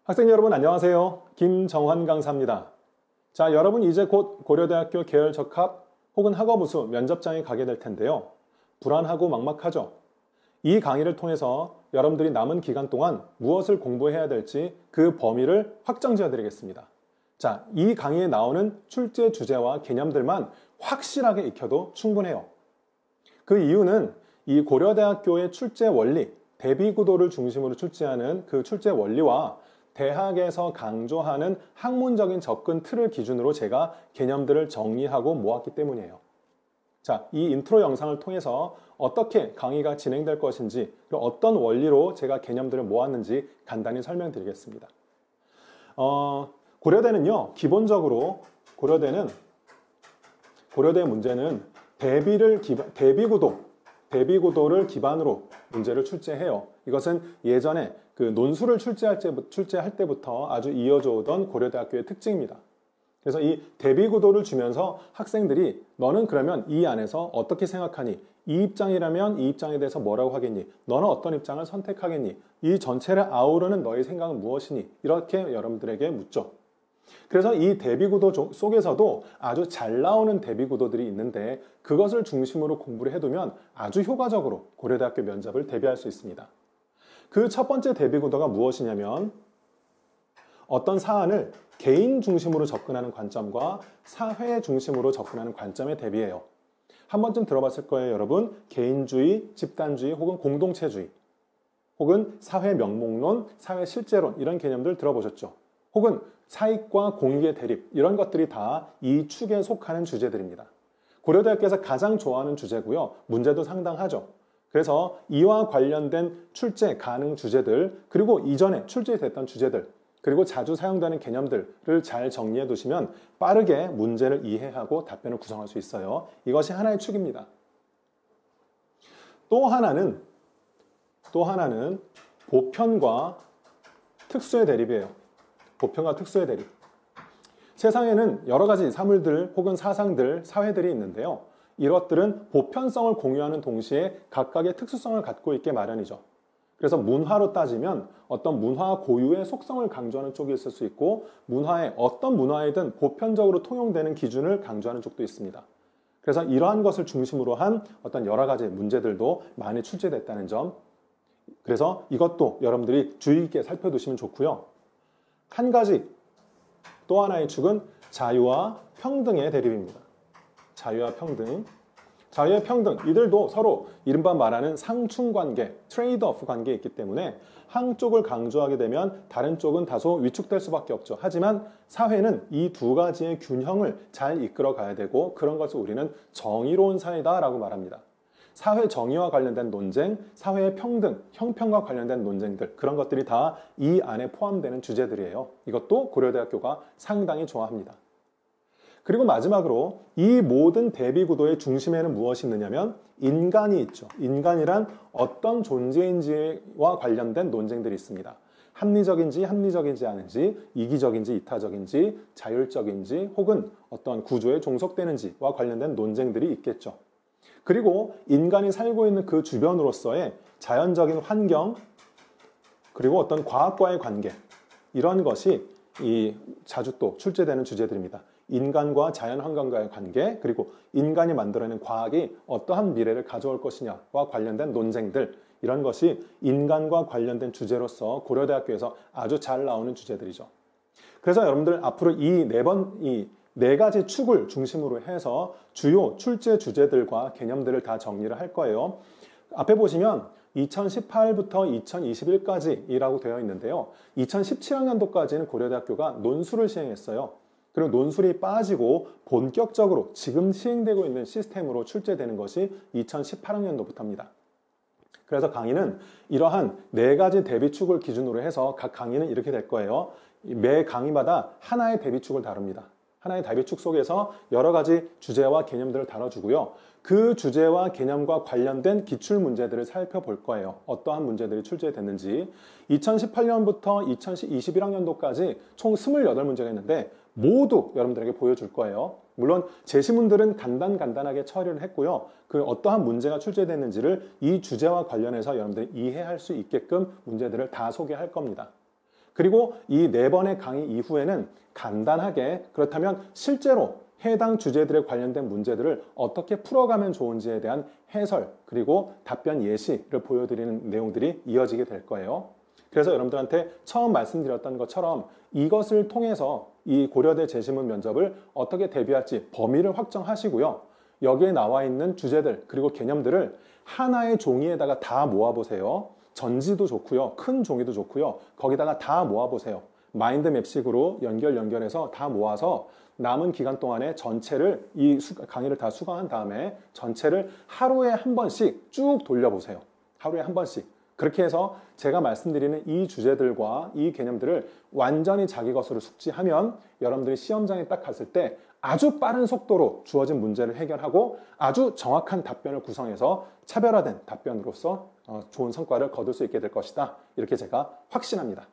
학생 여러분 안녕하세요. 김정환 강사입니다. 자, 여러분 이제 곧 고려대학교 계열적합 혹은 학업우수 면접장에 가게 될 텐데요. 불안하고 막막하죠? 이 강의를 통해서 여러분들이 남은 기간 동안 무엇을 공부해야 될지 그 범위를 확정지어 드리겠습니다. 자, 이 강의에 나오는 출제 주제와 개념들만 확실하게 익혀도 충분해요. 그 이유는 이 고려대학교의 출제 원리, 대비구도를 중심으로 출제하는 그 출제 원리와 대학에서 강조하는 학문적인 접근 틀을 기준으로 제가 개념들을 정리하고 모았기 때문이에요. 자, 이 인트로 영상을 통해서 어떻게 강의가 진행될 것인지, 그리고 어떤 원리로 제가 개념들을 모았는지 간단히 설명드리겠습니다. 고려대는요, 기본적으로 고려대 문제는 대비구도를 기반으로 문제를 출제해요. 이것은 예전에 그 논술을 출제할 때부터 아주 이어져 오던 고려대학교의 특징입니다. 그래서 이 대비구도를 주면서 학생들이 너는 그러면 이 안에서 어떻게 생각하니? 이 입장이라면 이 입장에 대해서 뭐라고 하겠니? 너는 어떤 입장을 선택하겠니? 이 전체를 아우르는 너의 생각은 무엇이니? 이렇게 여러분들에게 묻죠. 그래서 이 대비구도 속에서도 아주 잘 나오는 대비구도들이 있는데 그것을 중심으로 공부를 해두면 아주 효과적으로 고려대학교 면접을 대비할 수 있습니다. 그 첫 번째 대비구도가 무엇이냐면 어떤 사안을 개인 중심으로 접근하는 관점과 사회 중심으로 접근하는 관점에 대비해요. 한 번쯤 들어봤을 거예요, 여러분. 개인주의, 집단주의 혹은 공동체주의 혹은 사회 명목론, 사회 실제론 이런 개념들 들어보셨죠? 혹은 사익과 공익의 대립 이런 것들이 다 이 축에 속하는 주제들입니다. 고려대학교에서 가장 좋아하는 주제고요. 문제도 상당하죠. 그래서 이와 관련된 출제 가능 주제들 그리고 이전에 출제됐던 주제들 그리고 자주 사용되는 개념들을 잘 정리해 두시면 빠르게 문제를 이해하고 답변을 구성할 수 있어요. 이것이 하나의 축입니다. 또 하나는 보편과 특수의 대립이에요. 보편과 특수의 대립. 세상에는 여러 가지 사물들 혹은 사상들, 사회들이 있는데요. 이것들은 보편성을 공유하는 동시에 각각의 특수성을 갖고 있게 마련이죠. 그래서 문화로 따지면 어떤 문화 고유의 속성을 강조하는 쪽이 있을 수 있고 문화에 어떤 문화이든 보편적으로 통용되는 기준을 강조하는 쪽도 있습니다. 그래서 이러한 것을 중심으로 한 어떤 여러 가지 문제들도 많이 출제됐다는 점. 그래서 이것도 여러분들이 주의 있게 살펴두시면 좋고요. 한 가지 또 하나의 축은 자유와 평등의 대립입니다. 자유와 평등. 자유와 평등, 이들도 서로 이른바 말하는 상충관계, 트레이드오프 관계에 있기 때문에 한쪽을 강조하게 되면 다른 쪽은 다소 위축될 수밖에 없죠. 하지만 사회는 이 두 가지의 균형을 잘 이끌어 가야 되고 그런 것을 우리는 정의로운 사회다라고 말합니다. 사회 정의와 관련된 논쟁, 사회의 평등, 형평과 관련된 논쟁들 그런 것들이 다 이 안에 포함되는 주제들이에요. 이것도 고려대학교가 상당히 좋아합니다. 그리고 마지막으로 이 모든 대비구도의 중심에는 무엇이 있느냐면 인간이 있죠. 인간이란 어떤 존재인지와 관련된 논쟁들이 있습니다. 합리적인지 않은지, 이기적인지 이타적인지, 자율적인지 혹은 어떤 구조에 종속되는지와 관련된 논쟁들이 있겠죠. 그리고 인간이 살고 있는 그 주변으로서의 자연적인 환경 그리고 어떤 과학과의 관계 이런 것이 자주 또 출제되는 주제들입니다. 인간과 자연환경과의 관계 그리고 인간이 만들어낸 과학이 어떠한 미래를 가져올 것이냐와 관련된 논쟁들 이런 것이 인간과 관련된 주제로서 고려대학교에서 아주 잘 나오는 주제들이죠. 그래서 여러분들 앞으로 이 네 가지 축을 중심으로 해서 주요 출제 주제들과 개념들을 다 정리를 할 거예요. 앞에 보시면 2018부터 2021까지라고 되어 있는데요. 2017학년도까지는 고려대학교가 논술을 시행했어요. 그리고 논술이 빠지고 본격적으로 지금 시행되고 있는 시스템으로 출제되는 것이 2018학년도부터입니다. 그래서 강의는 이러한 네 가지 대비축을 기준으로 해서 각 강의는 이렇게 될 거예요. 매 강의마다 하나의 대비축을 다룹니다. 하나의 대비축 속에서 여러 가지 주제와 개념들을 다뤄주고요. 그 주제와 개념과 관련된 기출문제들을 살펴볼 거예요. 어떠한 문제들이 출제됐는지. 2018년부터 2021학년도까지 총 28문제가 있는데 모두 여러분들에게 보여줄 거예요. 물론 제시문들은 간단하게 처리를 했고요. 그 어떠한 문제가 출제됐는지를 이 주제와 관련해서 여러분들이 이해할 수 있게끔 문제들을 다 소개할 겁니다. 그리고 이 4번의 강의 이후에는 간단하게 그렇다면 실제로 해당 주제들에 관련된 문제들을 어떻게 풀어가면 좋은지에 대한 해설 그리고 답변 예시를 보여드리는 내용들이 이어지게 될 거예요. 그래서 여러분들한테 처음 말씀드렸던 것처럼 이것을 통해서 이 고려대 재신문 면접을 어떻게 대비할지 범위를 확정하시고요. 여기에 나와 있는 주제들 그리고 개념들을 하나의 종이에다가 다 모아보세요. 전지도 좋고요. 큰 종이도 좋고요. 거기다가 다 모아보세요. 마인드맵식으로 연결해서 다 모아서 남은 기간 동안에 전체를 이 강의를 다 수강한 다음에 전체를 하루에 한 번씩 쭉 돌려보세요. 하루에 한 번씩. 그렇게 해서 제가 말씀드리는 이 주제들과 이 개념들을 완전히 자기 것으로 숙지하면 여러분들이 시험장에 딱 갔을 때 아주 빠른 속도로 주어진 문제를 해결하고 아주 정확한 답변을 구성해서 차별화된 답변으로서 좋은 성과를 거둘 수 있게 될 것이다. 이렇게 제가 확신합니다.